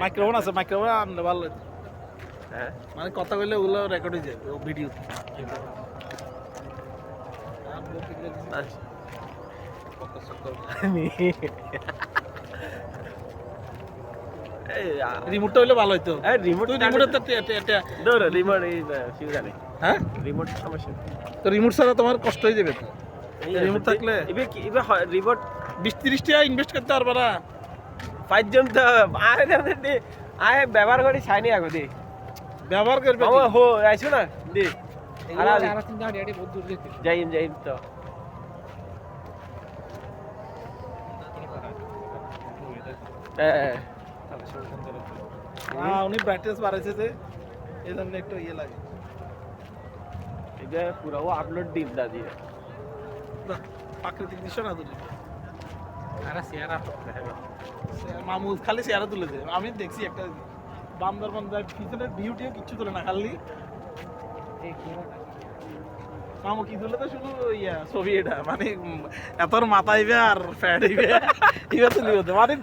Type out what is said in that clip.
Microphone আছে, microphone আনলে ভালো হতো। হ্যাঁ মানে কথা বললে ওগুলো রেকর্ড হয়ে যায় ভিডিও। রিমোটটা হইলে ভালো হইতো। রিমোট রিমোটের তো রিমোট এই ফিউজ আনে হ্যাঁ, রিমোট সমস্যা তো রিমোট ছাড়া তোমার কষ্ট হয়ে যাবে তো। রিমোট থাকলে রিমোট 20-30 টাকা ইনভেস্ট করতে পারবা না। পাঁচজন তো আয় ব্যবহার করি ছাইনি আগে দি ব্যবহার করবে বাবা হো আইছো না দি আর যাই তো উনি ব্রাইটনেস বাড়াইছে যে এই জন্য একটু ইয়ে লাগে। এটা পুরো আপলোড দিন দাদি বাহ, প্রাকৃতিক দৃশ্য না তুলে মামু খালি চেহারা তুলেছে। আমি দেখছি একটা বান্দরবান যায় পিছনের ভিউটিও কিচ্ছু তোলে না, খালি মামু কি তুলে তো শুধু ইয়া ছবি। এটা মানে এত মাথা হইবে আর ফ্যাট হইবে, তুলি হতে মানে